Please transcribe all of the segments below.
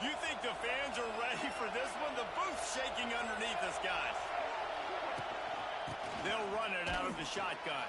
You think the fans are ready for this one? The booth's shaking underneath us, guys. They'll run it out of the shotgun.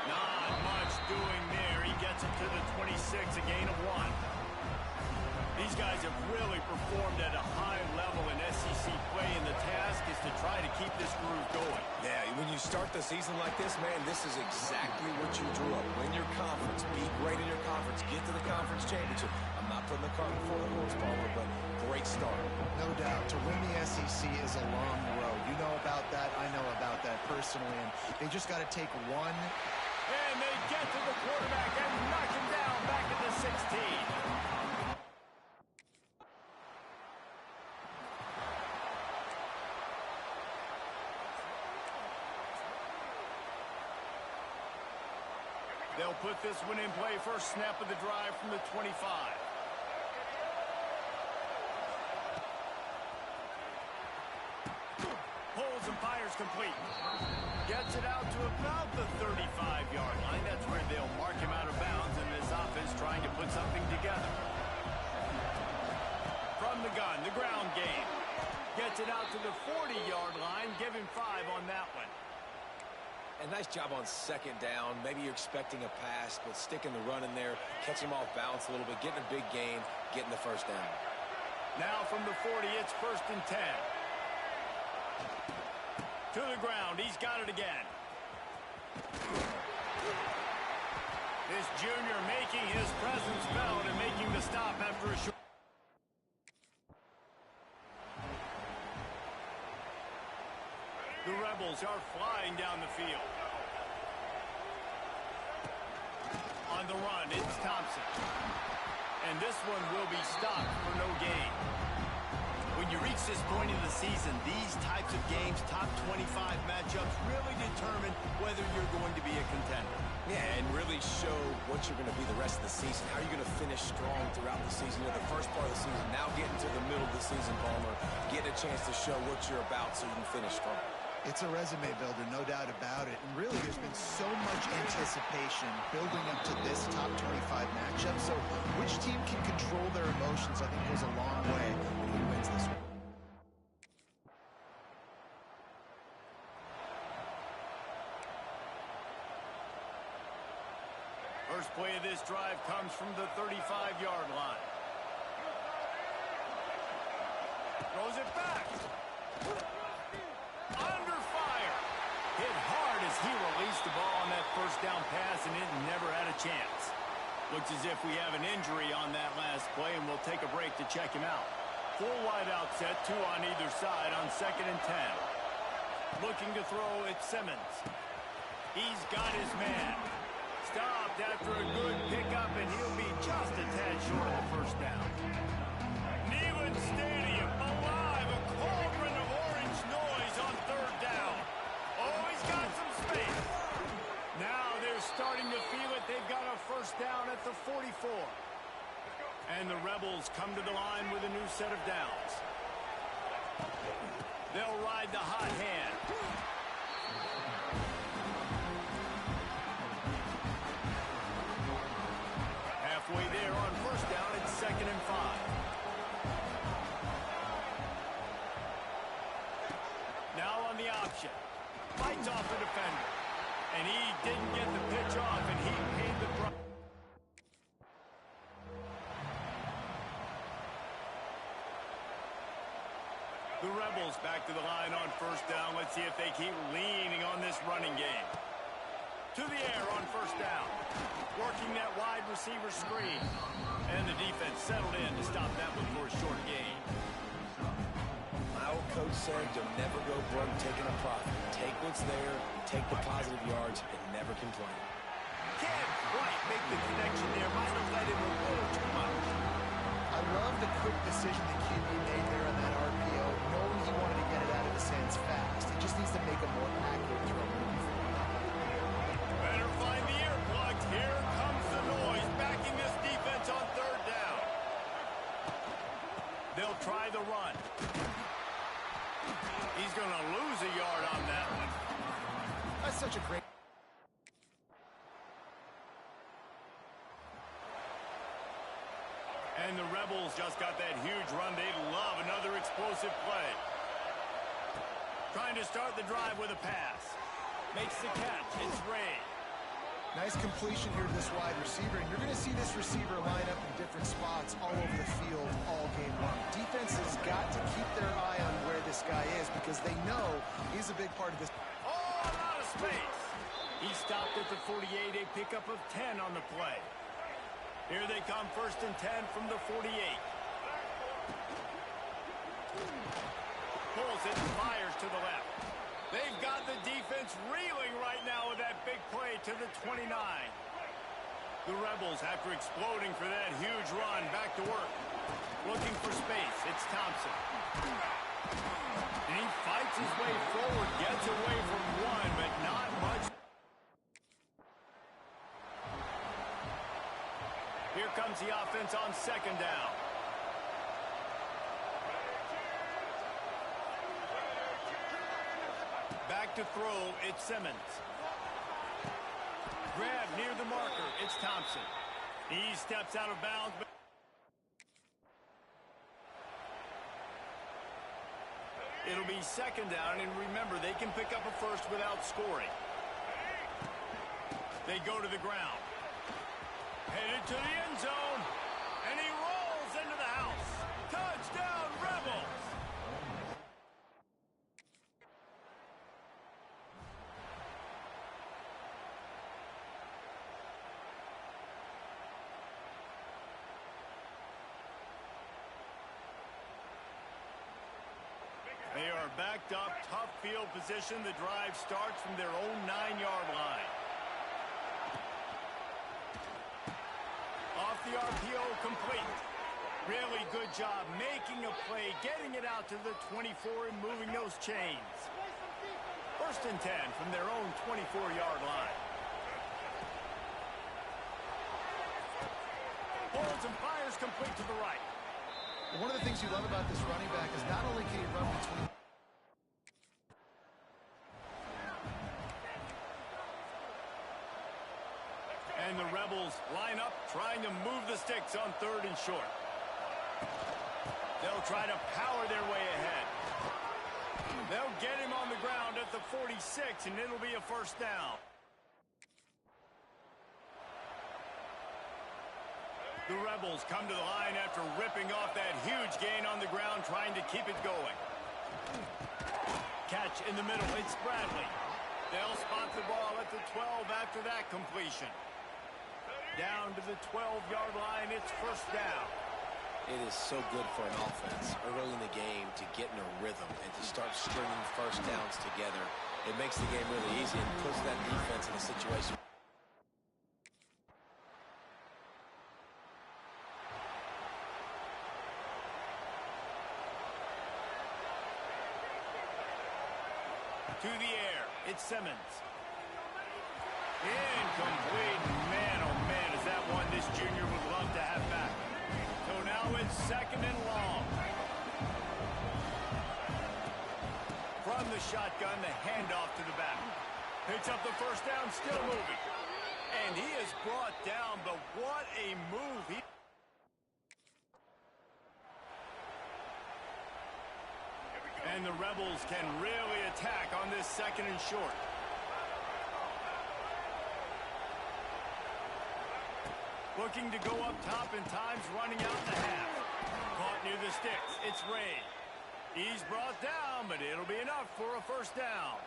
Not much doing there. He gets it to the 26, a gain of 1. These guys have really performed at a high level in SEC play, and the task is to try to keep this groove going. Yeah, when you start the season like this, man, this is exactly what you drew up. Win your conference, be great in your conference, get to the conference championship. I'm not putting the cart before the horse, Palmer, but great start. No doubt. To win the SEC is a long road. You know about that. I know about that personally, and they just got to take one. And they get to the quarterback and knock him down back at the 16. They'll put this one in play. First snap of the drive from the 25. Pulls and fires complete. Gets it out to about the 35-yard line. That's where they'll mark him out of bounds, and this offense trying to put something together. From the gun, the ground game. Gets it out to the 40-yard line. Give him 5 on that one. And nice job on second down. Maybe you're expecting a pass, but sticking the run in there, catching him off balance a little bit, getting a big gain, getting the first down. Now from the 40, it's 1st and 10. To the ground, he's got it again. This junior making his presence felt and making the stop after a short. The Rebels are flying down the field. On the run, it's Thompson. And this one will be stopped for no gain. When you reach this point in the season, these types of games, top 25 matchups, really determine whether you're going to be a contender. Yeah, and really show what you're going to be the rest of the season. How are you going to finish strong throughout the season? You know, the first part of the season, now getting to the middle of the season, Palmer, getting a chance to show what you're about so you can finish strong. It's a resume builder, no doubt about it. And really, there's been so much anticipation building up to this top 25 matchup. So which team can control their emotions, I think, goes a long way when he wins this one. First play of this drive comes from the 35-yard line. Throws it back. Under fire. Hit hard as he released the ball on that first down pass, and it never had a chance. Looks as if we have an injury on that last play, and we'll take a break to check him out. Full wide out set, 2 on either side on 2nd and 10. Looking to throw at Simmons. He's got his man. Stopped after a good pickup, and he'll be just a tad short of the first down. Neyland Stadium alive, a cauldron of orange noise on 3rd down. Oh, he's got some space. Now they're starting to feel it. They've got a first down at the 44. And the Rebels come to the line with a new set of downs. They'll ride the hot hand. Halfway there on first down, it's 2nd and 5. Now on the option. Fights off the defender. And he didn't get the pitch off, and he paid the price. The Rebels back to the line on first down. Let's see if they keep leaning on this running game. To the air on first down. Working that wide receiver screen. And the defense settled in to stop that one for a short gain. My old coach said you'll never go broke taking a profit. Take what's there, take the positive yards, and never complain. Can't quite make the connection there. Might have let him a little too much. I love the quick decision the QB made there on that RPO, knowing he wanted to get it out of his hands fast. He just needs to make a more accurate throw moving forward. Better find the earplugs. Here comes the noise, backing this defense on 3rd down. They'll try the run. He's going to lose a yard on that one. That's such a great... And the Rebels just got that huge run. They love another explosive play. Trying to start the drive with a pass. Makes the catch. It's Ray. Nice completion here to this wide receiver, and you're going to see this receiver line up in different spots all over the field all game long. Defense has got to keep their eye on where this guy is because they know he's a big part of this. Oh, out of space. He stopped at the 48, a pickup of 10 on the play. Here they come, 1st and 10 from the 48. Pulls it and fires to the left. They've got the defense reeling right now with that big play to the 29. The Rebels, after exploding for that huge run, back to work. Looking for space. It's Thompson. And he fights his way forward, gets away from one, but not much. Here comes the offense on 2nd down. Back to throw, it's Simmons. Grab near the marker, it's Thompson. He steps out of bounds. It'll be 2nd down, and remember, they can pick up a first without scoring. They go to the ground. Headed to the end zone, and he rolls into the house. Touchdown, Rebels! They are backed up, tough field position. The drive starts from their own 9-yard line. Off the RPO, complete. Really good job making a play, getting it out to the 24 and moving those chains. 1st and 10 from their own 24-yard line. Pulls and fires complete to the right. One of the things you love about this running back is not only can he run between. And the Rebels line up, trying to move the sticks on 3rd and short. They'll try to power their way ahead. They'll get him on the ground at the 46, and it'll be a 1st down. The Rebels come to the line after ripping off that huge gain on the ground, trying to keep it going. Catch in the middle, it's Bradley. They'll spot the ball at the 12 after that completion. Down to the 12-yard line, it's 1st down. It is so good for an offense early in the game to get in a rhythm and to start stringing 1st downs together. It makes the game really easy and puts that defense in a situation. To the air, it's Simmons. Incomplete. Man, oh man, is that one this junior would love to have back. So now it's 2nd and long. From the shotgun, the handoff to the back. Picks up the 1st down, still moving. And he is brought down, but what a move. And the Rebels can really attack on this 2nd and short. Looking to go up top and times running out the half. Caught near the sticks. It's Ray. He's brought down, but it'll be enough for a 1st down.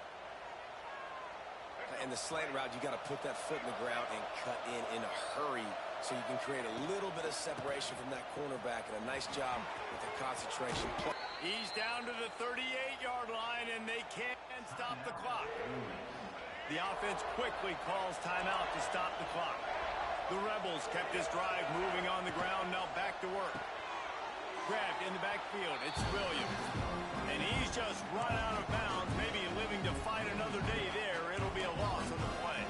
In the slant route, you got to put that foot in the ground and cut in a hurry so you can create a little bit of separation from that cornerback, and a nice job with the concentration. He's down to the 38-yard line, and they can't stop the clock. The offense quickly calls timeout to stop the clock. The Rebels kept this drive moving on the ground, now back to work. Grabbed in the backfield, it's Williams. And he's just run out of bounds, maybe living to fight another day there. It'll be a loss on the play.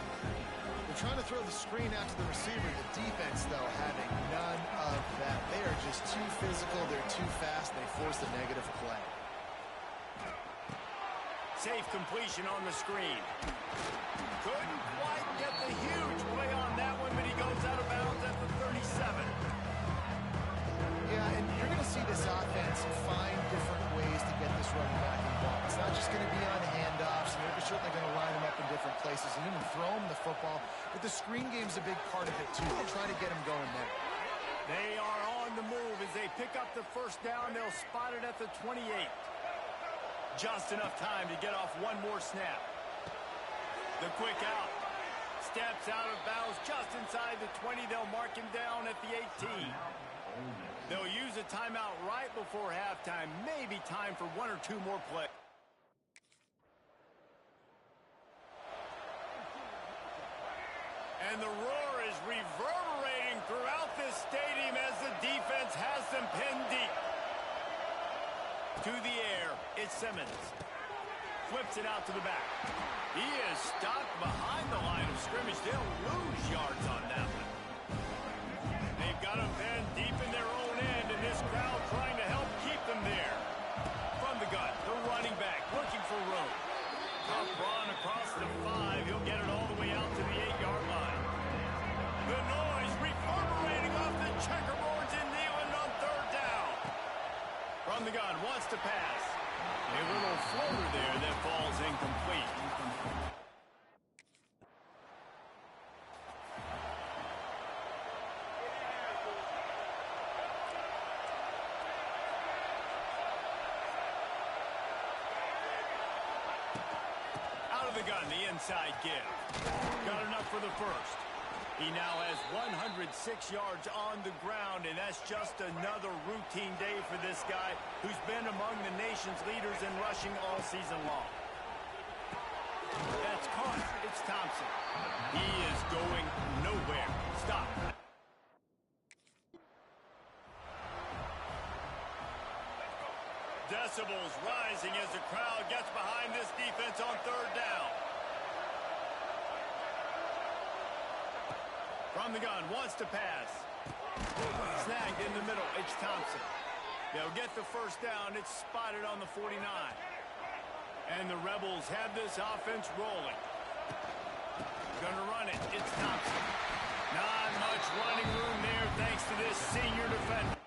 They're trying to throw the screen out to the receiver. The defense, though, having none of that. They are just too physical. They're too fast. They force a negative play. Safe completion on the screen. Couldn't quite get the huge play on that one, but he goes out of bounds at the 37. places and even throw him the football. But the screen game's a big part of it, too. They try to get him going there. They are on the move as they pick up the first down. They'll spot it at the 28. Just enough time to get off one more snap. The quick out. Steps out of bounds just inside the 20. They'll mark him down at the 18. They'll use a timeout right before halftime. Maybe time for one or two more plays. And the roar is reverberating throughout this stadium as the defense has them pinned deep. To the air, it's Simmons. Flips it out to the back. He is stopped behind the line of scrimmage. They'll lose yards on that one. They've got him pinned deep in their own end, and this crowd trying to help keep them there. From the gun, the running back looking for room. Top run across the 5. He'll get it all the way out to the 8-yard line. The noise reverberating off the checkerboards and kneeling on third down. From the gun, wants to pass. A little floater there that falls incomplete. Out of the gun, the inside give. Got enough for the first. He now has 106 yards on the ground, and that's just another routine day for this guy who's been among the nation's leaders in rushing all season long. That's caught. It's Thompson. He is going nowhere. Stop. Decibels rising as the crowd gets behind this defense on third down. From the gun, wants to pass. Snagged in the middle, it's Thompson. They'll get the first down. It's spotted on the 49. And the Rebels have this offense rolling. Gonna run it, it's Thompson. Not much running room there thanks to this senior defender.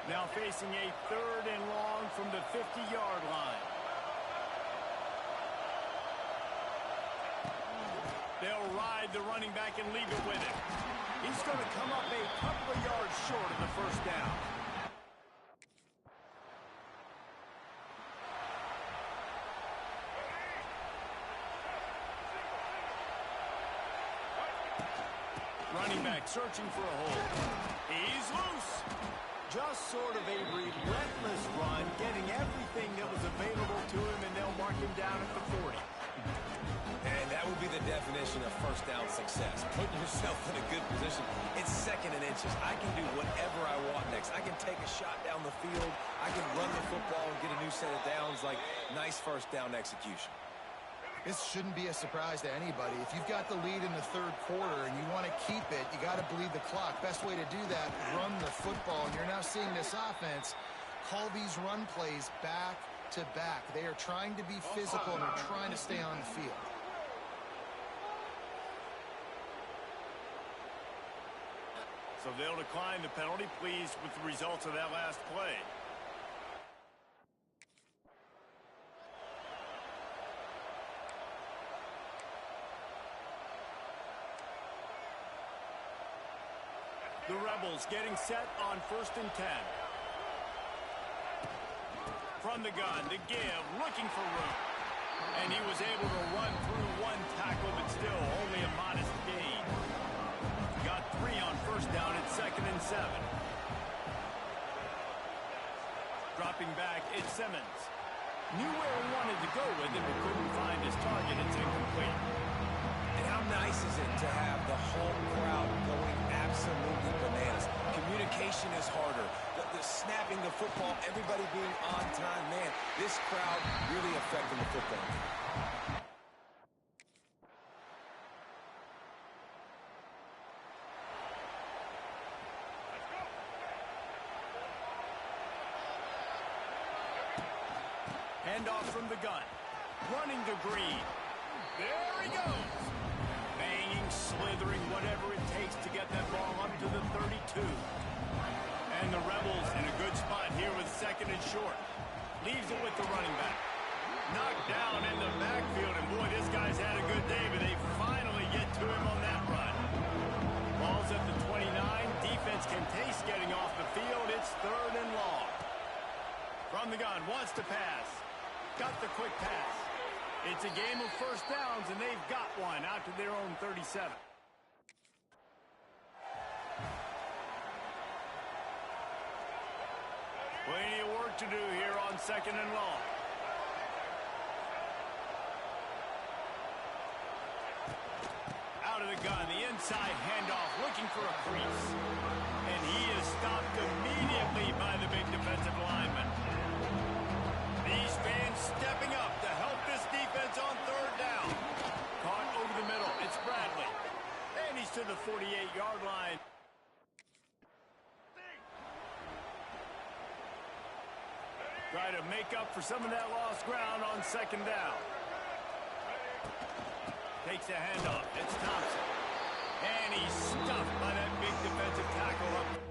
Now facing a 3rd and long from the 50-yard line. They'll ride the running back and leave it with him. He's going to come up a couple of yards short of the first down. Running back searching for a hole. He's loose. Just sort of a relentless run, getting everything that was available to him, and they'll mark him down at the 40. And that would be the definition of first down success. Putting yourself in a good position. It's 2nd and inches. I can do whatever I want next. I can take a shot down the field. I can run the football and get a new set of downs. Like, nice first down execution. This shouldn't be a surprise to anybody. If you've got the lead in the 3rd quarter and you want to keep it, you got to bleed the clock. Best way to do that, run the football. And you're now seeing this offense call these run plays back to back. They are trying to be physical and they're trying to stay on the field. So they'll decline the penalty, pleased with the results of that last play. The Rebels getting set on 1st and 10. From the gun, the give, looking for room. And he was able to run through one tackle, but still only a modest gain. Got 3 on first down at 2nd and 7. Dropping back, it's Simmons. Knew where he wanted to go with it, but couldn't find his target. It's incomplete. And how nice is it to have the home crowd going absolutely bananas? Communication is harder. The snapping the football, everybody being on time. Man, this crowd really affecting the football game. Handoff from the gun. Running to Green. There he goes. Banging, slithering, whatever it takes to get that ball up to the 32. And the Rebels in a good spot here with 2nd and short. Leaves it with the running back. Knocked down in the backfield, and boy, this guy's had a good day, but they finally get to him on that run. Ball's at the 29. Defense can taste getting off the field. It's 3rd and long. From the gun, wants to pass. Got the quick pass. It's a game of first downs, and they've got one out to their own 37. Plenty of work to do here on 2nd and long. Out of the gun, the inside handoff, looking for a crease. And he is stopped immediately by the big defensive lineman. These fans stepping up to help this defense on 3rd down. Caught over the middle. It's Bradley. And he's to the 48-yard line. Try to make up for some of that lost ground on 2nd down. Takes a handoff. It's Thompson. And he's stuffed by that big defensive tackle up.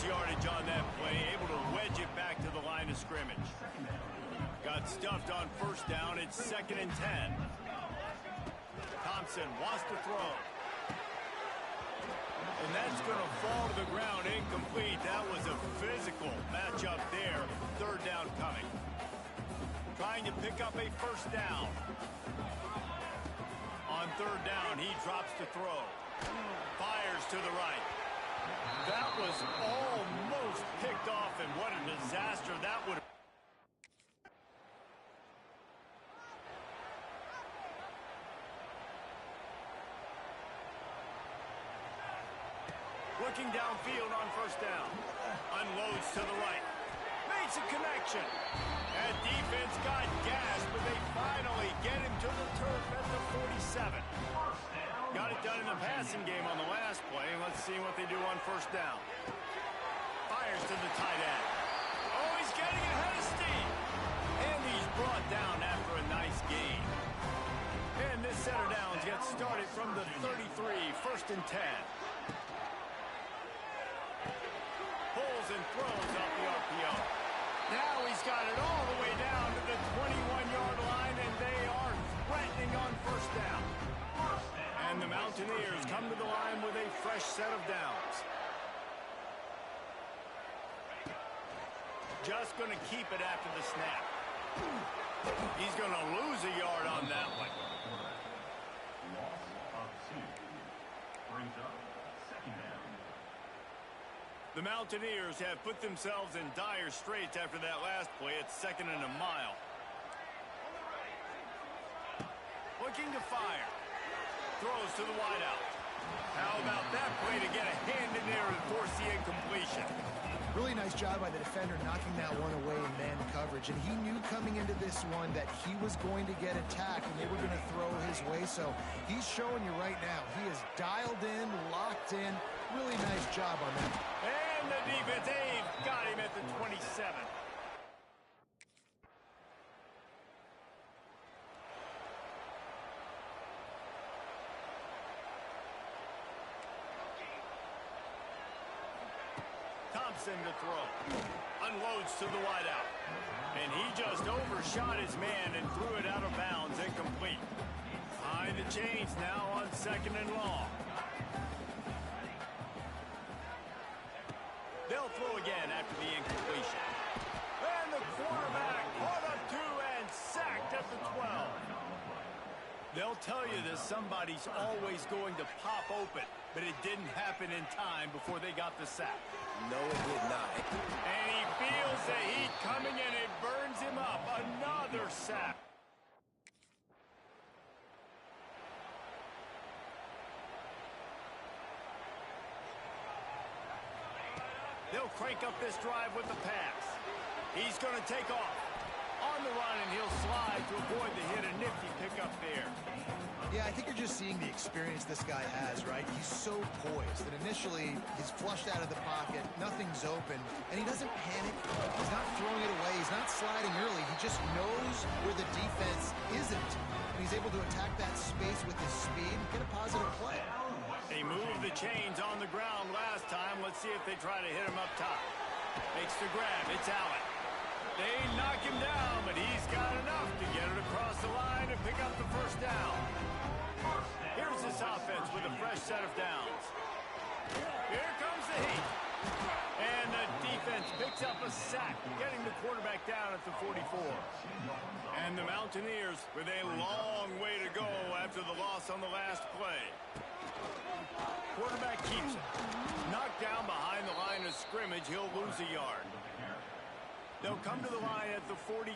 Yardage on that play, able to wedge it back to the line of scrimmage. Got stuffed on 1st down. It's 2nd and 10. Thompson wants to throw. And that's going to fall to the ground incomplete. That was a physical matchup there. 3rd down coming. Trying to pick up a 1st down. On 3rd down, he drops to throw. Fires to the right. That was almost picked off, and what a disaster that would have. Looking downfield on 1st down. Unloads to the right. Makes a connection. That defense got gas, but they finally get him to the turf at the 47. Got it done in the passing game on the last play. Let's see what they do on 1st down. Fires to the tight end. Oh, he's getting ahead of steam. And he's brought down after a nice gain. And this set of downs gets started from the 33, 1st and 10. Pulls and throws off the RPO. Now he's got it all the way down to the 21-yard line, and they are threatening on first down. And the Mountaineers come to the line with a fresh set of downs. Just going to keep it after the snap. He's going to lose a yard on that one. The Mountaineers have put themselves in dire straits after that last play. It's 2nd and a mile. Looking to fire. Throws to the wideout. How about that play to get a hand in there and force the incompletion? Really nice job by the defender knocking that one away in man coverage. And he knew coming into this one that he was going to get attacked and they were going to throw his way. So he's showing you right now. He is dialed in, locked in. Really nice job on that. And the defense, they've got him at the 27. Thompson to throw. Unloads to the wideout. And he just overshot his man and threw it out of bounds, incomplete. Behind the chains now on 2nd and long. They'll throw again after the incompletion. And the quarterback caught up to and sacked at the 12. They'll tell you that somebody's always going to pop open, but it didn't happen in time before they got the sack. No, it did not. And he feels the heat coming and it burns him up. Another sack. They'll crank up this drive with the pass. He's going to take off. On the run, and he'll slide to avoid the hit. A nifty pickup there. Yeah, I think you're just seeing the experience this guy has, right? He's so poised that initially he's flushed out of the pocket, nothing's open, and he doesn't panic. He's not throwing it away. He's not sliding early. He just knows where the defense isn't. And he's able to attack that space with his speed and get a positive play. They moved the chains on the ground last time. Let's see if they try to hit him up top. Makes the grab. It's Allen. They knock him down, but he's got enough to get it across the line and pick up the first down. Here's this offense with a fresh set of downs. Here comes the heat. And the defense picks up a sack, getting the quarterback down at the 44. And the Mountaineers with a long way to go after the loss on the last play. Quarterback keeps it. Knocked down behind the line of scrimmage, he'll lose a yard. They'll come to the line at the 42,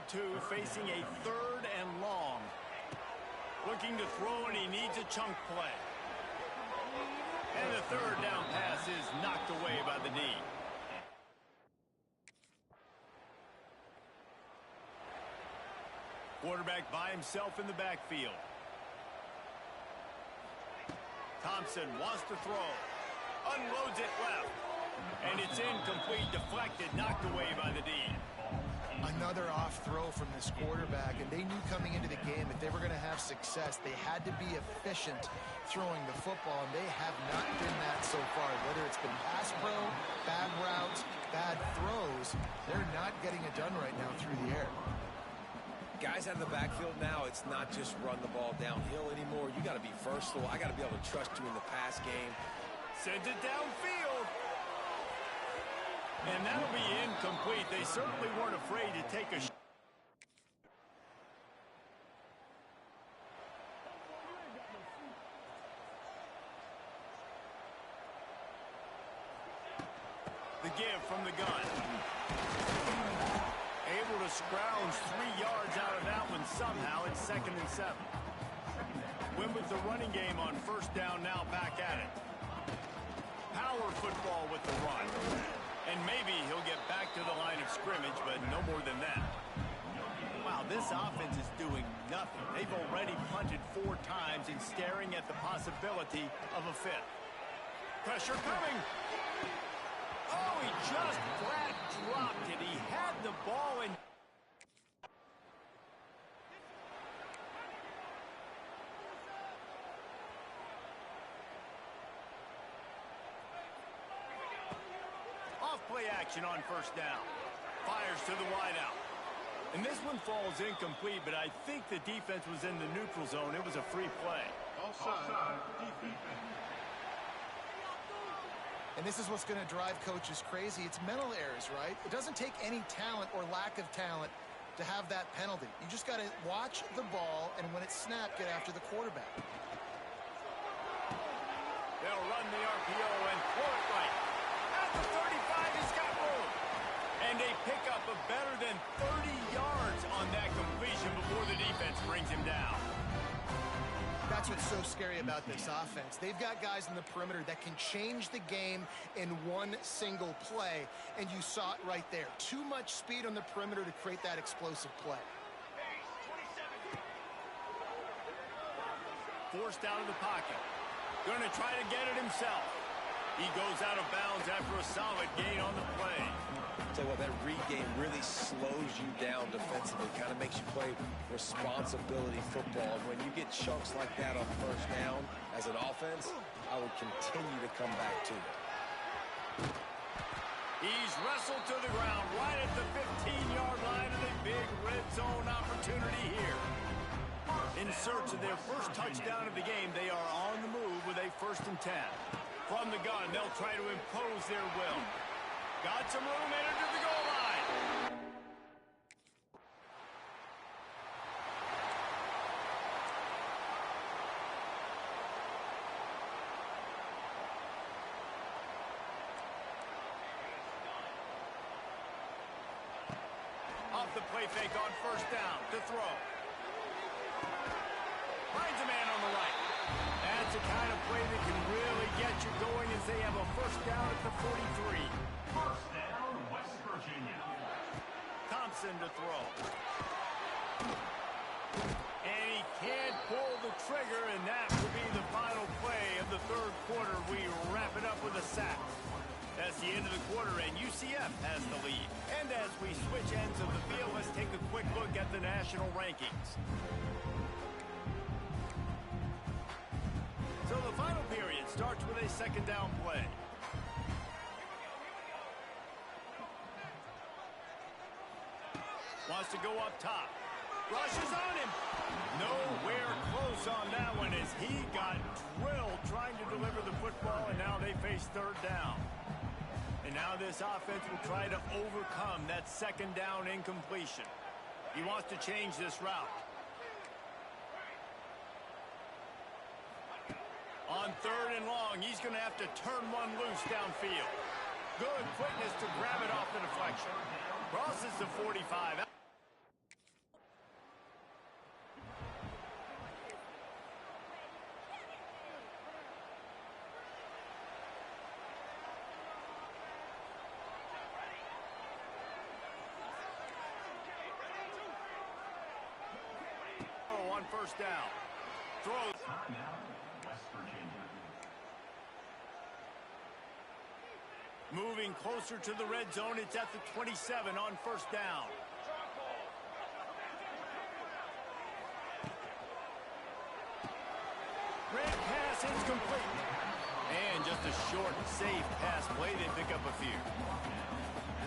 facing a 3rd and long. Looking to throw, and he needs a chunk play. And the 3rd down pass is knocked away by the D. Quarterback by himself in the backfield. Thompson wants to throw. Unloads it left. And it's incomplete, deflected, knocked away by the D. Another off throw from this quarterback, and they knew coming into the game if they were going to have success, they had to be efficient throwing the football, and they have not been that so far. Whether it's been pass pro, bad routes, bad throws, they're not getting it done right now through the air. Guys out of the backfield now, it's not just run the ball downhill anymore. You got to be versatile. I got to be able to trust you in the pass game. Sends it downfield. And that'll be incomplete. They certainly weren't afraid to take a shot. The give from the gun. Able to scrounge 3 yards out of that one somehow. It's 2nd and 7. Win with the running game on first down, now back at it. Power football with the run. And maybe he'll get back to the line of scrimmage, but no more than that. Wow, this offense is doing nothing. They've already punted 4 times and staring at the possibility of a 5th. Pressure coming. Oh, he just flat dropped it. He had the ball and... Off play action on first down. Fires to the wideout. And this one falls incomplete, but I think the defense was in the neutral zone. It was a free play. Offside. Defense. And this is what's going to drive coaches crazy. It's mental errors, right? It doesn't take any talent or lack of talent to have that penalty. You just got to watch the ball, and when it's snapped, get after the quarterback. They'll run the RPO and throw it right. At the 35, he's got room. And a pickup of better than 30 yards on that completion before the defense brings him down. That's what's so scary about this offense. They've got guys in the perimeter that can change the game in one single play, and you saw it right there. Too much speed on the perimeter to create that explosive play. Forced out of the pocket. Going to try to get it himself. He goes out of bounds after a solid gain on the play. Tell you what, that read game really slows you down defensively, kind of makes you play responsibility football. When you get chunks like that on first down as an offense, I would continue to come back to it. He's wrestled to the ground right at the 15-yard line, and a big red zone opportunity here. In search of their first touchdown of the game, they are on the move with a 1st and 10. From the gun, they'll try to impose their will. Got some room, entered to the goal line. Off the play fake on 1st down to throw. Finds a man on the right. That's the kind of play that can really get you going as they have a 1st down at the 43. 1st down, West Virginia. Thompson to throw. And he can't pull the trigger, and that will be the final play of the 3rd quarter. We wrap it up with a sack. That's the end of the quarter, and UCF has the lead. And as we switch ends of the field, let's take a quick look at the national rankings. So the final period starts with a 2nd down play. Wants to go up top. Rushes on him. Nowhere close on that one as he got drilled trying to deliver the football, and now they face 3rd down. And now this offense will try to overcome that 2nd down incompletion. He wants to change this route. On 3rd and long, he's going to have to turn one loose downfield. Good quickness to grab it off the deflection. Crosses the 45. On 1st down. Throws. West Virginia. Moving closer to the red zone. It's at the 27 on 1st down. Red pass is complete. And just a short, safe pass play. They pick up a few.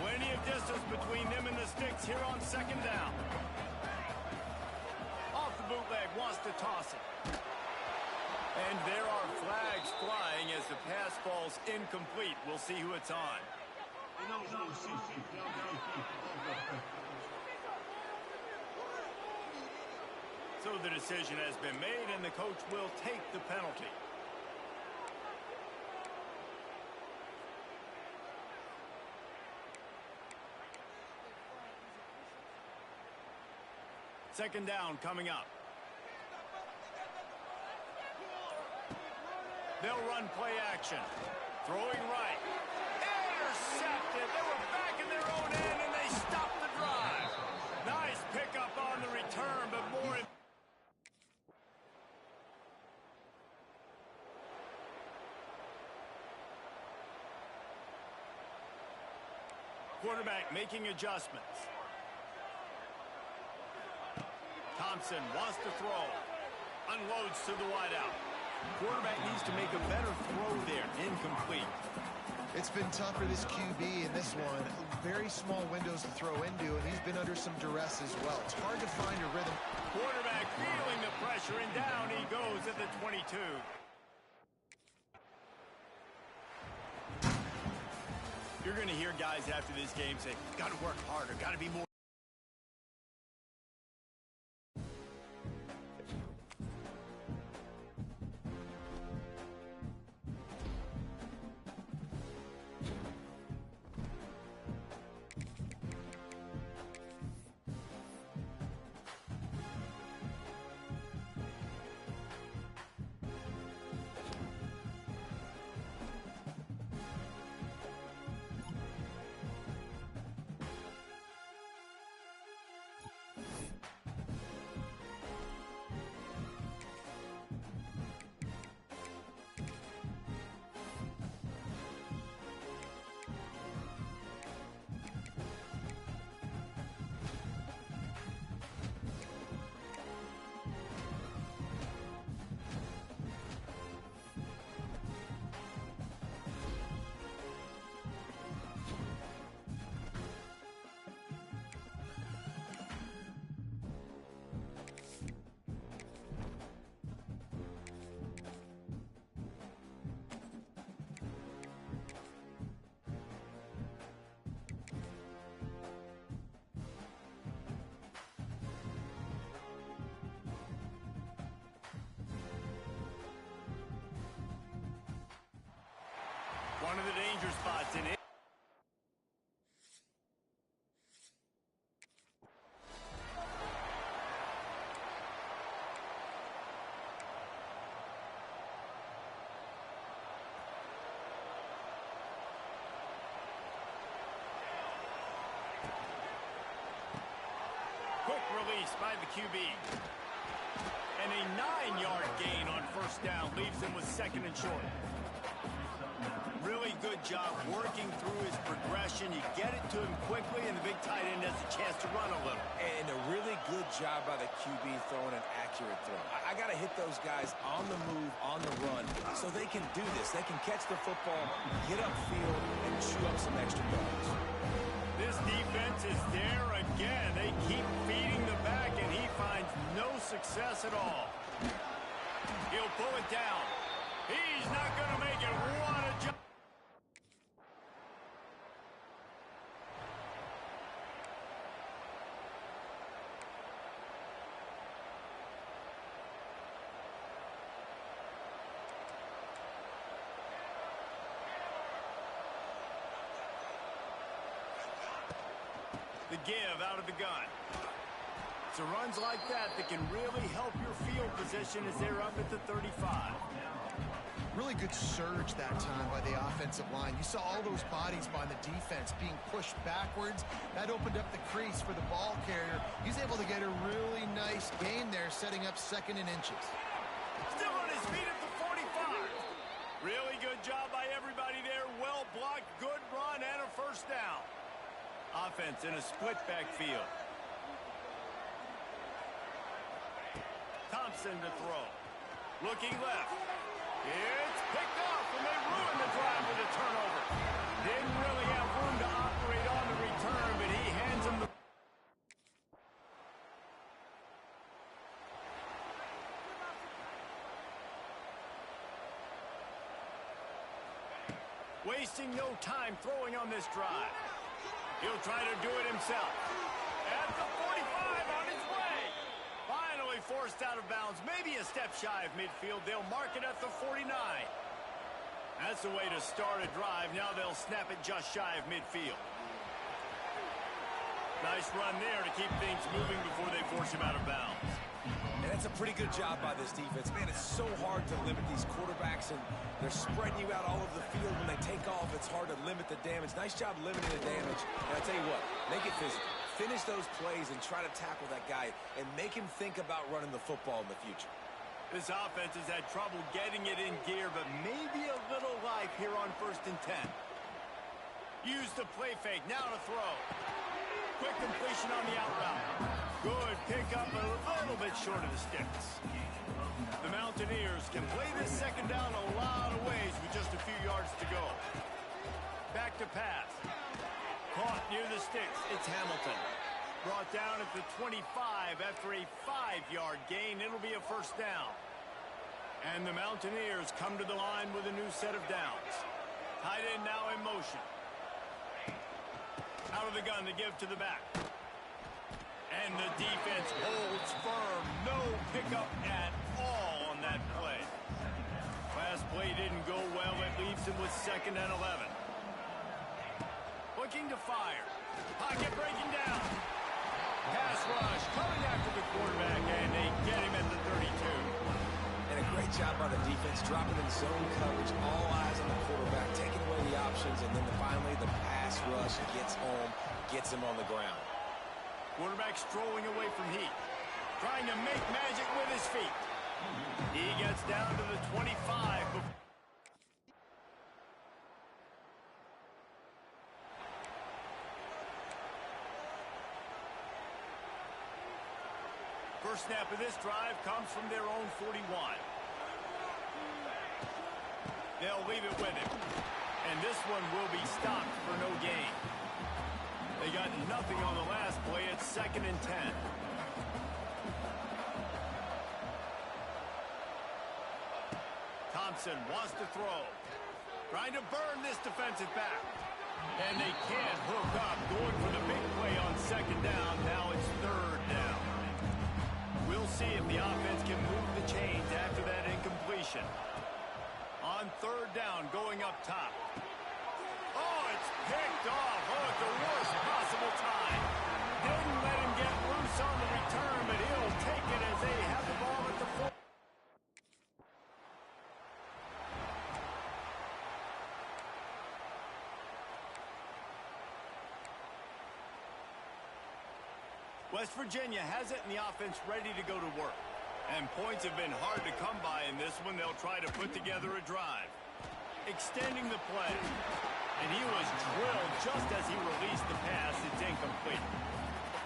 Plenty of distance between them and the sticks here on 2nd down. Off the bootleg, wants to toss it. And there are flags flying as the pass falls incomplete. We'll see who it's on. So the decision has been made, and the coach will take the penalty. Second down coming up. They'll run play action. Throwing right. Intercepted. They were back in their own end, and they stopped the drive. Nice pickup on the return, but more... Quarterback making adjustments. Thompson wants to throw. Unloads to the wideout. Quarterback needs to make a better throw there. Incomplete. It's been tough for this QB in this one. Very small windows to throw into, and he's been under some duress as well. It's hard to find a rhythm. Quarterback feeling the pressure, and down he goes at the 22. You're going to hear guys after this game say, got to work harder, got to be more. One of the danger spots in it. Quick release by the QB. And a 9-yard gain on first down leaves him with second and short. Really good job working through his progression. You get it to him quickly, and the big tight end has a chance to run a little. And a really good job by the QB throwing an accurate throw. I got to hit those guys on the move, on the run, so they can do this. They can catch the football, get upfield, and chew up some extra yards. This defense is there again. They keep feeding the back, and he finds no success at all. He'll pull it down. He's not going to make it. What a job. The give out of the gun. It's the runs like that that can really help your field position as they're up at the 35. Really good surge that time by the offensive line. You saw all those bodies by the defense being pushed backwards. That opened up the crease for the ball carrier. He's able to get a really nice gain there, setting up second and inches. Still on his feet at the 45. Really good job by everybody there. Well blocked, good run, and a first down. Offense in a split backfield. Thompson to throw. Looking left. It's picked off, and they ruined the drive with a turnover. Didn't really have room to operate on the return, but he hands him the... Wasting no time throwing on this drive. He'll try to do it himself. At the 45 on his way. Finally forced out of bounds. Maybe a step shy of midfield. They'll mark it at the 49. That's the way to start a drive. Now they'll snap it just shy of midfield. Nice run there to keep things moving before they force him out of bounds. And that's a pretty good job by this defense. Man, it's so hard to limit these quarterbacks, and they're spreading you out all over the field. When they take off, it's hard to limit the damage. Nice job limiting the damage. And I'll tell you what, make it physical. Finish those plays and try to tackle that guy and make him think about running the football in the future. This offense has had trouble getting it in gear, but maybe a little life here on 1st and 10. Use the play fake. Now to throw. Quick completion on the out route. Good pickup, a little bit short of the sticks. The Mountaineers can play this second down a lot of ways with just a few yards to go. Back to pass. Caught near the sticks. It's Hamilton. Brought down at the 25 after a 5-yard gain. It'll be a first down. And the Mountaineers come to the line with a new set of downs. Tight end now in motion. Out of the gun to give to the back. And the defense holds firm. No pickup at all on that play. Last play didn't go well. It leaves him with 2nd and 11. Looking to fire. Pocket breaking down. Pass rush coming after the quarterback, and they get him at the 32. And a great job by the defense, dropping in zone coverage, all eyes on the quarterback, taking away the options, and then finally the pass rush gets home, gets him on the ground. Quarterback strolling away from heat, trying to make magic with his feet. He gets down to the 25. First snap of this drive comes from their own 41. They'll leave it with him. And this one will be stopped for no gain. They got nothing on the last play. It's 2nd and 10. Thompson wants to throw. Trying to burn this defensive back. And they can't hook up. Going for the big play on 2nd down. Now it's 3rd down. We'll see if the offense can move the chains after that incompletion. On 3rd down, going up top. Oh, it's picked off. Oh, at the worst possible time. Didn't let him get loose on the return, but he'll take it as they have the ball at the 4. West Virginia has it and the offense ready to go to work. And points have been hard to come by in this one. They'll try to put together a drive. Extending the play. And he was drilled just as he released the pass. It's incomplete.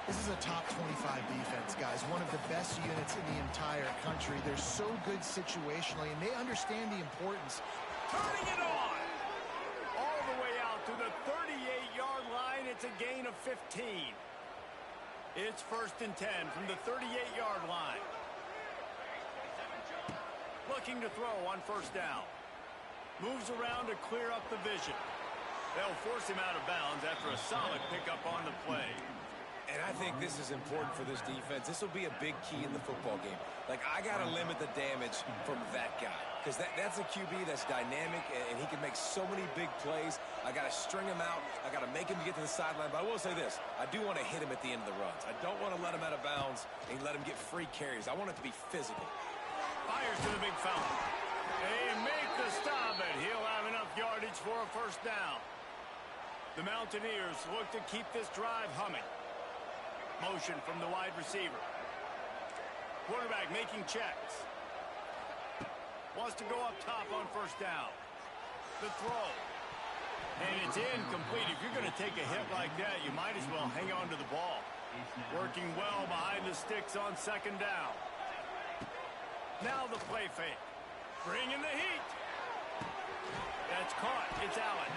This is a top 25 defense, guys. One of the best units in the entire country. They're so good situationally, and they understand the importance. Turning it on! All the way out to the 38-yard line. It's a gain of 15. It's 1st and 10 from the 38-yard line. Looking to throw on 1st down. Moves around to clear up the vision. They'll force him out of bounds after a solid pickup on the play. And I think this is important for this defense. This will be a big key in the football game. Like, I got to limit the damage from that guy. Because that's a QB that's dynamic, and he can make so many big plays. I got to string him out. I got to make him get to the sideline. But I will say this. I do want to hit him at the end of the runs. I don't want to let him out of bounds and let him get free carries. I want it to be physical. Fires to the big fella. They make the stop, and he'll have enough yardage for a 1st down. The Mountaineers look to keep this drive humming. Motion from the wide receiver. Quarterback making checks. Wants to go up top on 1st down. The throw. And it's incomplete. If you're going to take a hit like that, you might as well hang on to the ball. Working well behind the sticks on 2nd down. Now the play fake. Bringing the heat. That's caught. It's Allen.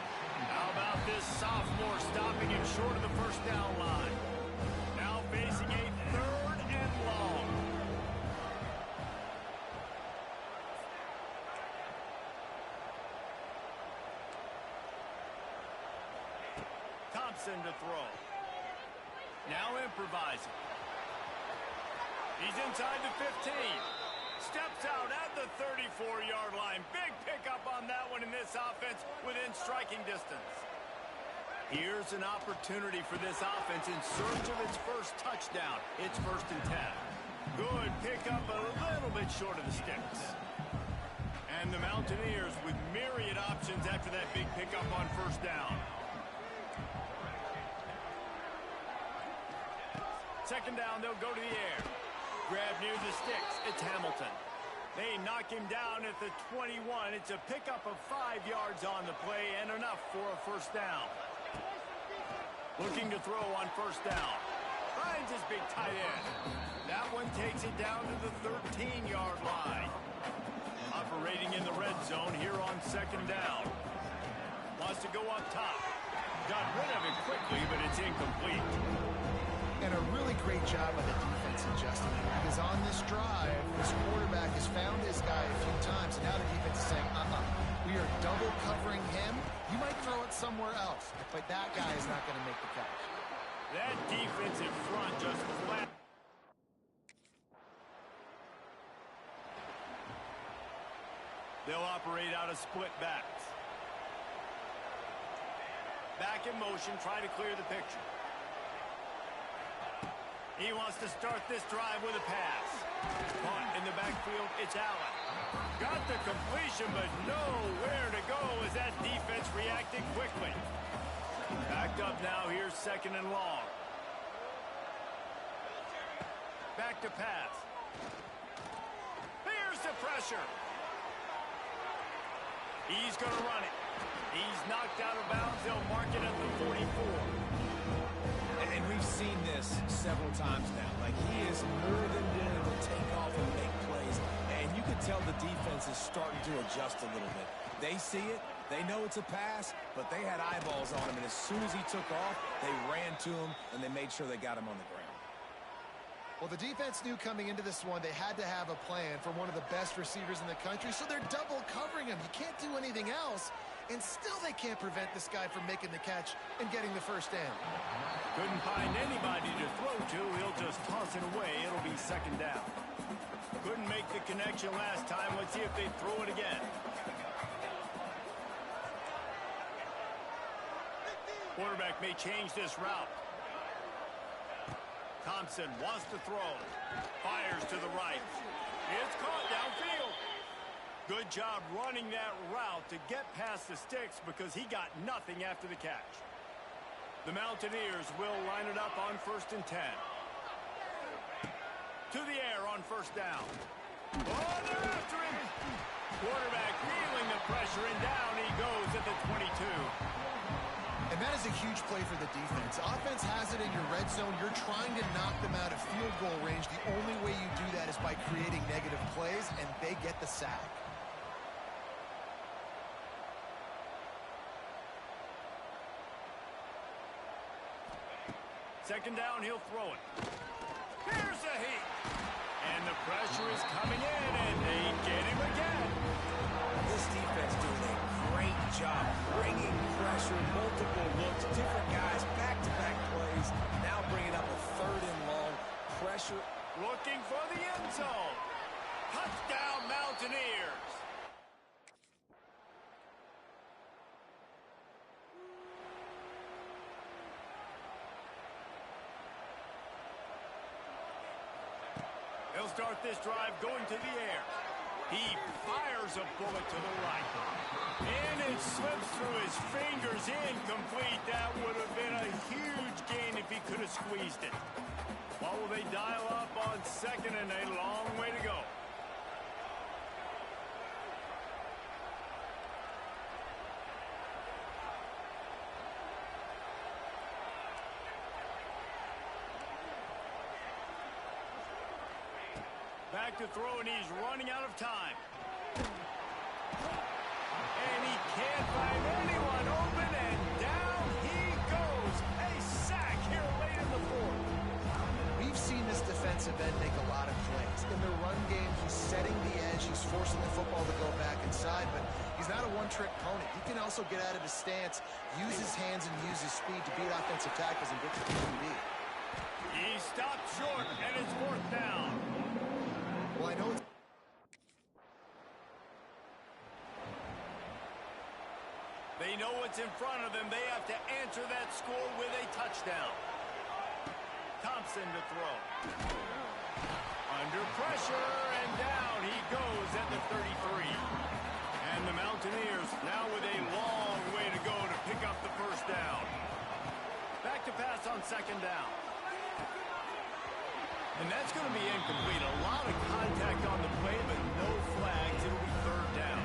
How about this sophomore stopping him short of the 1st down line? Now facing a 3rd and long. Thompson to throw. Now improvising. He's inside the 15. Steps out at the 34-yard line. Big pickup on that one in this offense within striking distance. Here's an opportunity for this offense in search of its first touchdown. It's 1st and 10. Good pickup, a little bit short of the sticks. And the Mountaineers with myriad options after that big pickup on 1st down. 2nd down, they'll go to the air. Grab near the sticks. It's Hamilton. They knock him down at the 21. It's a pickup of 5 yards on the play and enough for a 1st down. Looking to throw on 1st down. finds his big tight end. That one takes it down to the 13-yard line. Operating in the red zone here on second down. Wants to go up top. Got rid of it quickly, but it's incomplete. And a really great job by the defense adjusting it, because on this drive, this quarterback has found this guy a few times, and now the defense is saying, we are double covering him. You might throw it somewhere else, but that guy is not going to make the catch. That defensive front just flat. They'll operate out of split backs. Back in motion, try to clear the picture. He wants to start this drive with a pass. Caught in the backfield, it's Allen. Got the completion, but nowhere to go as that defense reacted quickly. Backed up now, here's second and long. Back to pass. Here's the pressure. He's going to run it. He's knocked out of bounds. They'll mark it at the 44. And we've seen this several times now. Like, he is more than willing to take off and make plays. And you can tell the defense is starting to adjust a little bit. They see it. They know it's a pass, but they had eyeballs on him. And as soon as he took off, they ran to him, and they made sure they got him on the ground. Well, the defense knew coming into this one they had to have a plan for one of the best receivers in the country, so they're double covering him. You can't do anything else, and still they can't prevent this guy from making the catch and getting the first down. Couldn't find anybody to throw to. He'll just toss it away. It'll be second down. Couldn't make the connection last time. Let's see if they throw it again. Quarterback may change this route. Thompson wants to throw. Fires to the right. It's caught downfield. Good job running that route to get past the sticks because he got nothing after the catch. The Mountaineers will line it up on 1st and 10. To the air on first down. Oh, they're after him. Quarterback feeling the pressure, and down he goes at the 22. And that is a huge play for the defense. Offense has it in your red zone. You're trying to knock them out of field goal range. The only way you do that is by creating negative plays, and they get the sack. Second down, he'll throw it. Here's a heat. And the pressure is coming in, and they get him again. This defense doing a great job bringing pressure, multiple looks, different guys, back-to-back plays. Now bringing up a 3rd and long. Pressure. Looking for the end zone. Touchdown, Mountaineers. He'll start this drive going to the air. He fires a bullet to the right. And it slips through his fingers, incomplete. That would have been a huge gain if he could have squeezed it. What will they dial up on 2nd and a long way to go? Back to throw, and he's running out of time. And he can't find anyone open, and down he goes. A sack here late in the 4th. We've seen this defensive end make a lot of plays. In the run game, he's setting the edge. He's forcing the football to go back inside, but he's not a one-trick pony. He can also get out of his stance, use his hands, and use his speed to beat offensive tackles and get to the QB. He stopped short, and it's 4th down. Well, I know it's... They know what's in front of them. They have to answer that score with a touchdown. Thompson to throw. Under pressure, and down he goes at the 33. And the Mountaineers now with a long way to go to pick up the first down. Back to pass on 2nd down. And that's going to be incomplete. A lot of contact on the play, but no flags. It'll be 3rd down.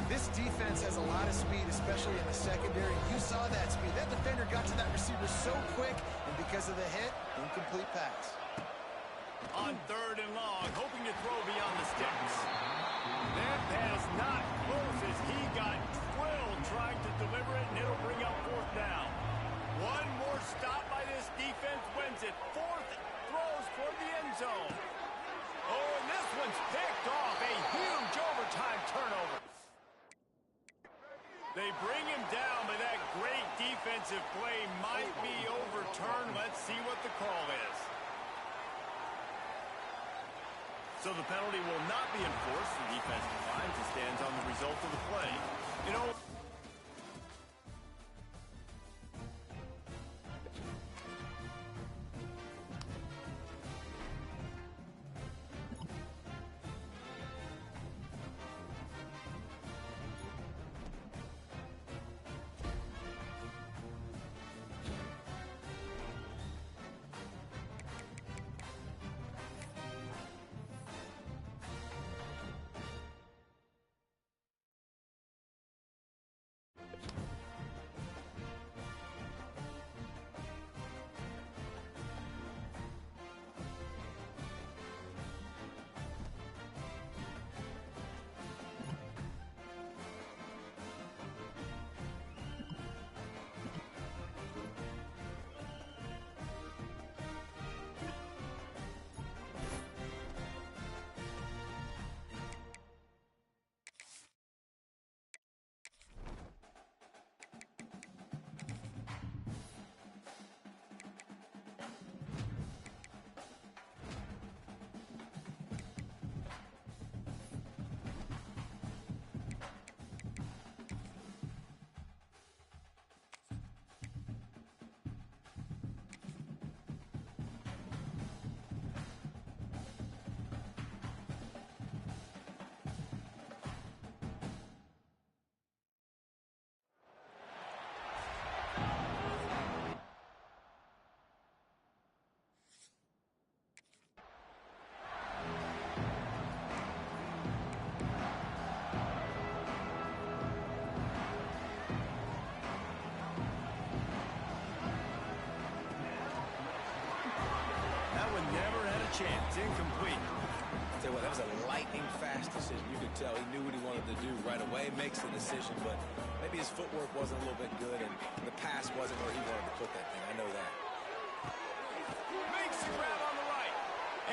This defense has a lot of speed, especially in the secondary. You saw that speed. That defender got to that receiver so quick, and because of the hit, incomplete pass. On 3rd and long, hoping to throw beyond the sticks. That pass not close as he got drilled trying to deliver it, and it'll bring up 4th down. One more stop by this defense wins it. 4th throws toward the end zone. Oh, and this one's picked off. A huge overtime turnover. They bring him down, but that great defensive play might be overturned. Let's see what the call is. So the penalty will not be enforced. The defense declines and stands on the result of the play. You know, chance, incomplete. Tell you what, that was a lightning-fast decision. You could tell he knew what he wanted to do right away, makes the decision, but maybe his footwork wasn't a little bit good, and the pass wasn't where he wanted to put that thing. I know that. Makes the grab on the right,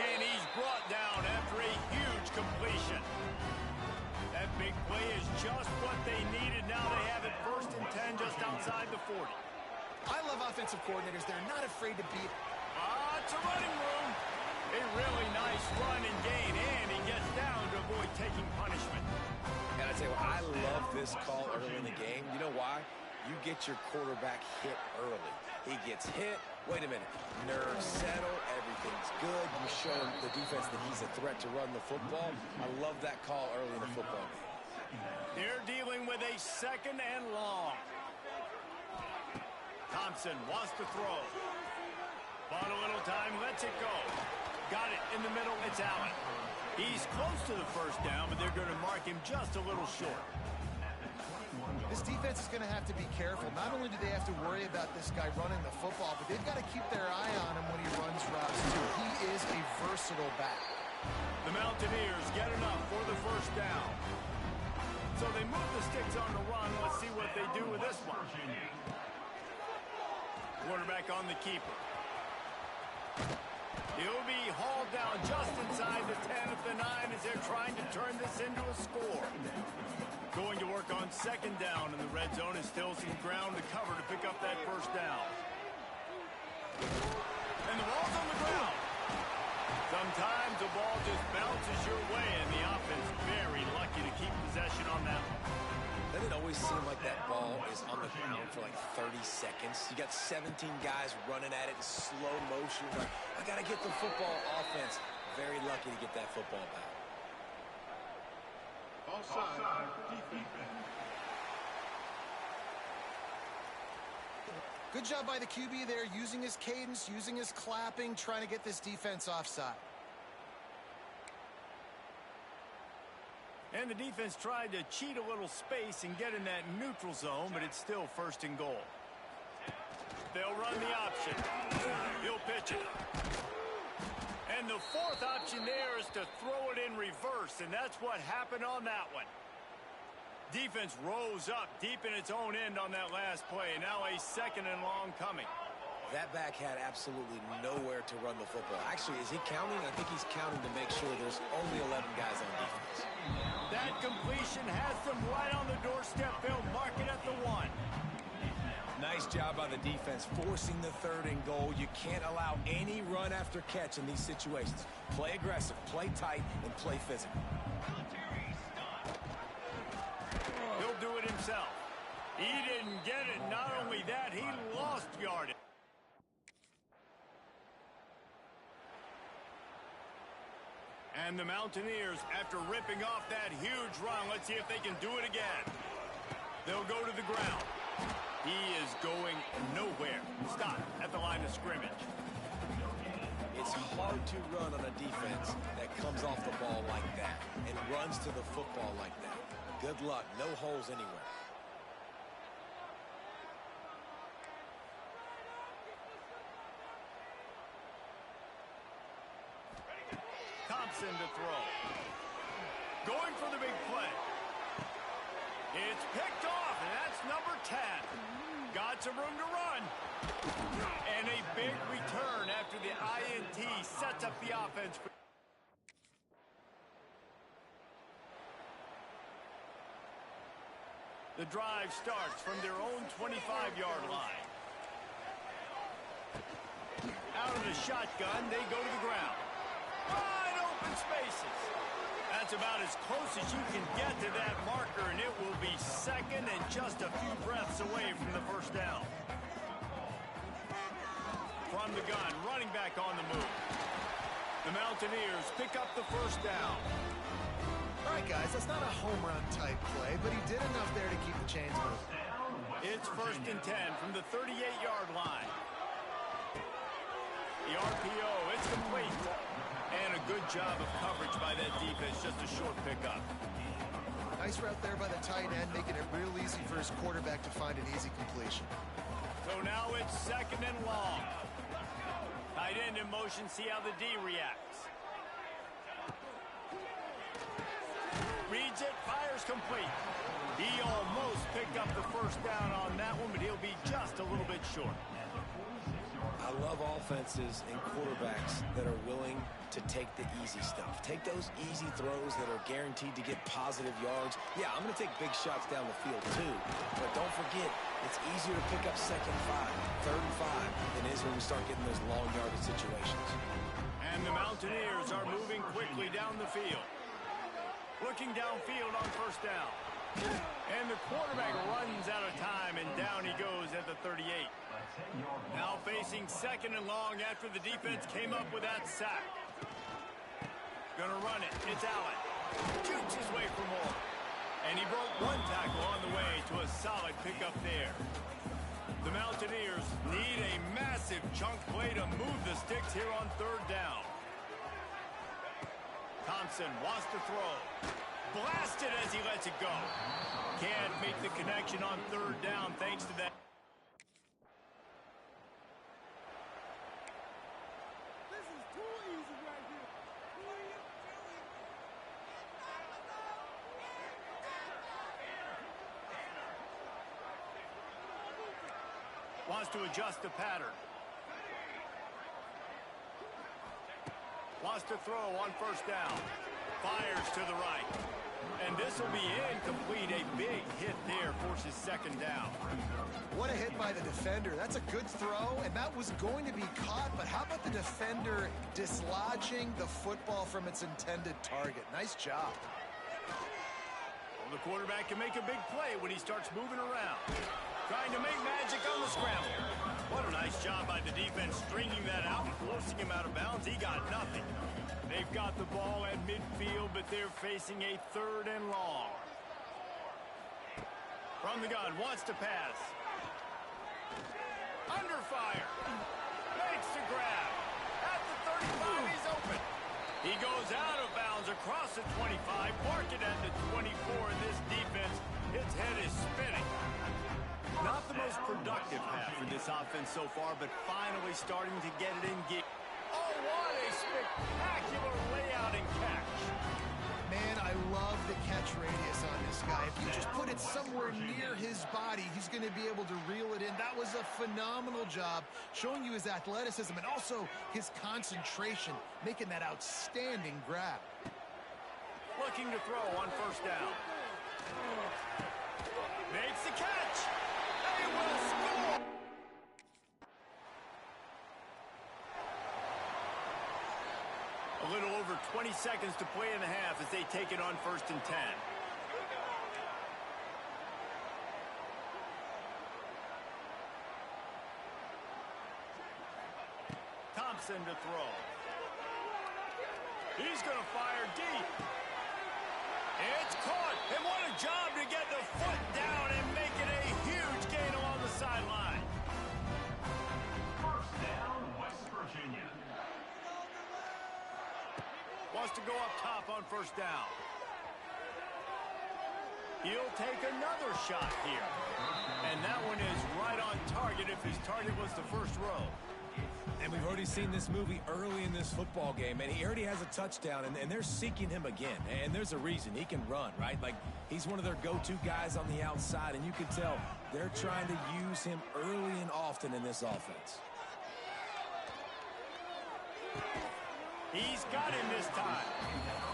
and he's brought down after a huge completion. That big play is just what they needed. Now they have it 1st and 10 just outside the 40. I love offensive coordinators. They're not afraid to beat. It's a running room. A really nice run and gain, and he gets down to avoid taking punishment. And I tell you what, I love this call early in the game. You know why? You get your quarterback hit early. He gets hit. Wait a minute. Nerves settle. Everything's good. You show the defense that he's a threat to run the football. I love that call early in the football game. They're dealing with a 2nd and long. Thompson wants to throw. Bought a little time, lets it go. Got it in the middle, it's Allen. He's close to the 1st down, but they're going to mark him just a little short. This defense is going to have to be careful. Not only do they have to worry about this guy running the football, but they've got to keep their eye on him when he runs routes, too. He is a versatile back. The Mountaineers get enough for the 1st down. So they move the sticks on the run. Let's see what they do with this one. Quarterback on the keeper. He'll be hauled down just inside the 10 at the 9 as they're trying to turn this into a score. Going to work on 2nd down in the red zone and still some ground to cover to pick up that 1st down. And the ball's on the ground. Sometimes the ball just bounces your way, and the offense very lucky to keep possession on that one. Doesn't it always seem like that ball is on the ground for like 30 seconds? You got 17 guys running at it in slow motion. Like, I got to get the football. Offense, very lucky to get that football back. Offside, defense. Good job by the QB there, using his cadence, using his clapping, trying to get this defense offside. And And the defense tried to cheat a little space and get in that neutral zone, but it's still first and goal. They'll run the option. He'll pitch it. And the fourth option there is to throw it in reverse, and that's what happened on that one. Defense rose up deep in its own end on that last play. Now a second and long coming. That back had absolutely nowhere to run the football. Actually, is he counting? I think he's counting to make sure there's only 11 guys on defense. That completion has them right on the doorstep. They'll mark it at the 1. Nice job by the defense forcing the third and goal. You can't allow any run after catch in these situations. Play aggressive, play tight, and play physical. He'll do it himself. He didn't get it. Not only that, he lost yardage. And the Mountaineers, after ripping off that huge run, let's see if they can do it again. They'll go to the ground. He is going nowhere. Stop at the line of scrimmage. It's hard to run on a defense that comes off the ball like that and runs to the football like that. Good luck. No holes anywhere. Thompson to throw. Going for the big play. It's picked off, and that's number 10. Got some room to run. And a big return after the INT sets up the offense. The drive starts from their own 25-yard line. Out of the shotgun, they go to the ground. Wide open spaces. That's about as close as you can get to that marker, and it will be second and just a few breaths away from the first down. From the gun, running back on the move. The Mountaineers pick up the first down. All right, guys, that's not a home run type play, but he did enough there to keep the chains moving. It's first and 10 from the 38-yard line. The RPO, it's complete. And a good job of coverage by that defense, just a short pickup. Nice route there by the tight end, making it real easy for his quarterback to find an easy completion. So now it's second and long. Tight end in motion, see how the D reacts. Reads it, fires complete. He almost picked up the first down on that one, but he'll be just a little bit short. I love offenses and quarterbacks that are willing to take the easy stuff. Take those easy throws that are guaranteed to get positive yards. Yeah, I'm going to take big shots down the field too. But don't forget, it's easier to pick up second 5, third and 5 than it is when we start getting those long yardage situations. And the Mountaineers are moving quickly down the field. Looking downfield on first down. And the quarterback runs out of time, and down he goes at the 38. Now facing second and long after the defense came up with that sack. Gonna run it. It's Allen. Shoots his way for more. And he broke one tackle on the way to a solid pickup there. The Mountaineers need a massive chunk play to move the sticks here on third down. Thompson wants to throw. Blasted as he lets it go. Can't make the connection on third down thanks to that. This is too easy right here. Wants to adjust the pattern. Wants to throw on first down. Fires to the right. And this will be incomplete. A big hit there forces second down. What a hit by the defender. That's a good throw, and that was going to be caught, but how about the defender dislodging the football from its intended target? Nice job. Well, the quarterback can make a big play when he starts moving around. Trying to make magic on the scramble. What a nice job by the defense stringing that out and forcing him out of bounds. He got nothing. They've got the ball at midfield, but they're facing a third and long. From the gun, wants to pass. Under fire. Makes the grab. At the 35, he's open. He goes out of bounds across the 25, mark it at the 24, and this defense, its head is spinning. Not the most productive half for this offense so far, but finally starting to get it in gear. Oh, what a spectacular layout and catch. Man, I love the catch radius on this guy. If you just put it somewhere near his body, he's going to be able to reel it in. That was a phenomenal job, showing you his athleticism and also his concentration, making that outstanding grab. Looking to throw on first down. Makes the catch. They will score. A little over 20 seconds to play in the half as they take it on 1st and 10. Thompson to throw. He's going to fire deep. It's caught. And what a job to get the foot down and make it a huge gain along the sideline. First down, West Virginia. Wants to go up top on first down. He'll take another shot here. And that one is right on target if his target was the first row. And we've already seen this movie early in this football game, and he already has a touchdown, and they're seeking him again. And there's a reason. He can run, right? Like, he's one of their go-to guys on the outside, and you can tell they're trying to use him early and often in this offense. He's got him this time.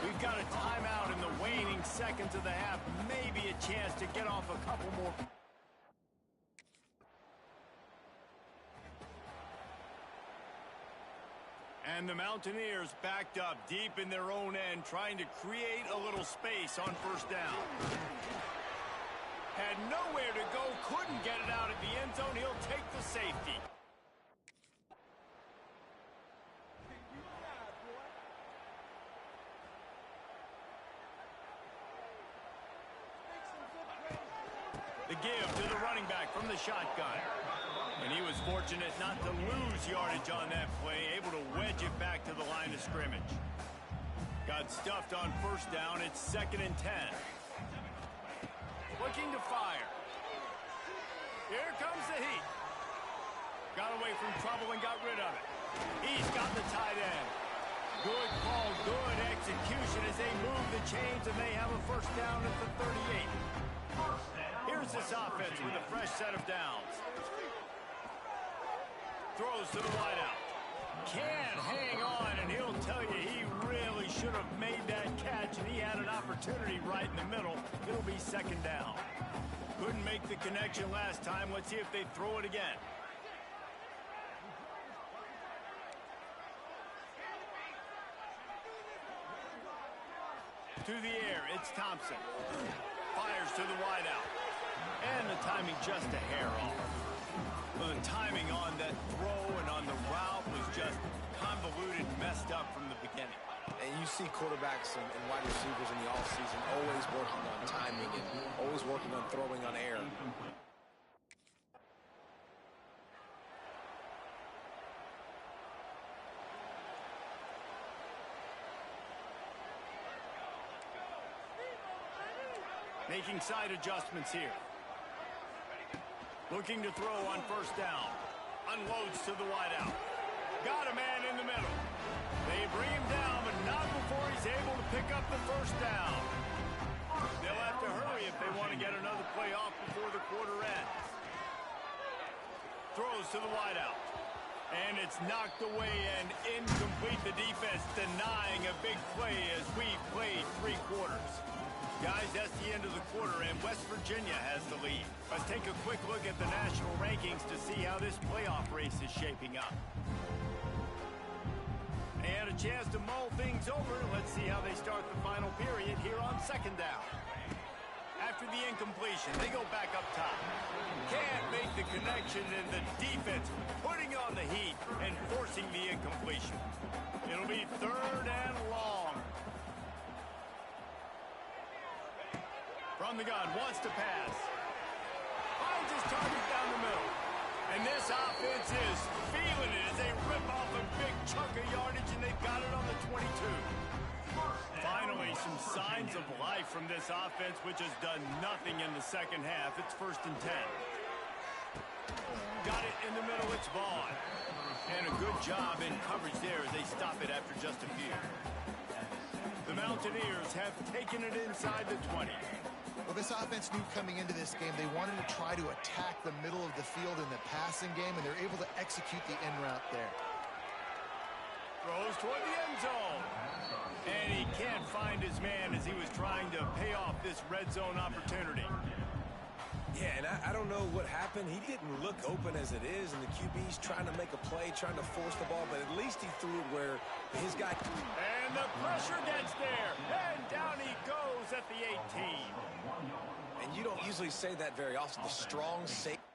We've got a timeout in the waning seconds of the half. Maybe a chance to get off a couple more. And the Mountaineers backed up deep in their own end, trying to create a little space on first down. Had nowhere to go, couldn't get it out of the end zone. He'll take the safety. The give to the running back from the shotgun. And he was fortunate not to lose yardage on that play, able to wedge it back to the line of scrimmage. Got stuffed on first down. It's 2nd and 10. Looking to fire. Here comes the heat. Got away from trouble and got rid of it. He's got the tight end. Good call, good execution as they move the chains, and they have a first down at the 38. Here's this offense with a fresh set of downs. Throws to the wideout. Can't hang on, and he'll tell you he really should have made that catch, and he had an opportunity right in the middle. It'll be 2nd down. Couldn't make the connection last time. Let's see if they throw it again. To the air, it's Thompson. Fires to the wideout. And the timing just a hair off. Well, the timing on that throw and on the route was just convoluted, messed up from the beginning. And you see quarterbacks and wide receivers in the offseason always working on timing and always working on throwing on air. Making side adjustments here. Looking to throw on first down. Unloads to the wideout. Got a man in the middle. They bring him down, but not before he's able to pick up the first down. They'll have to hurry if they want to get another play off before the quarter ends. Throws to the wideout. And it's knocked away and incomplete. The defense denying a big play as we played 3 quarters. Guys, that's the end of the quarter, and West Virginia has the lead. Let's take a quick look at the national rankings to see how this playoff race is shaping up. They had a chance to mull things over. Let's see how they start the final period here on 2nd down. After the incompletion, they go back up top. Can't make the connection, and the defense putting on the heat and forcing the incompletion. It'll be 3rd and long. From the gun, wants to pass. Finds his target down the middle. And this offense is feeling it as they rip off a big chunk of yardage, and they've got it on the 22. Finally, some signs of life from this offense, which has done nothing in the second half. It's 1st and 10. Got it in the middle. It's Vaughn. And a good job in coverage there as they stop it after just a few. The Mountaineers have taken it inside the 20. Well, this offense knew coming into this game they wanted to try to attack the middle of the field in the passing game, and they're able to execute the in route there. Throws toward the end zone. And he can't find his man as he was trying to pay off this red zone opportunity. Yeah, and I don't know what happened. He didn't look open as it is, and the QB's trying to make a play, trying to force the ball, but at least he threw it where his guy... And the pressure gets there, and down he goes at the 18. And you don't usually say that very often. The strong safety...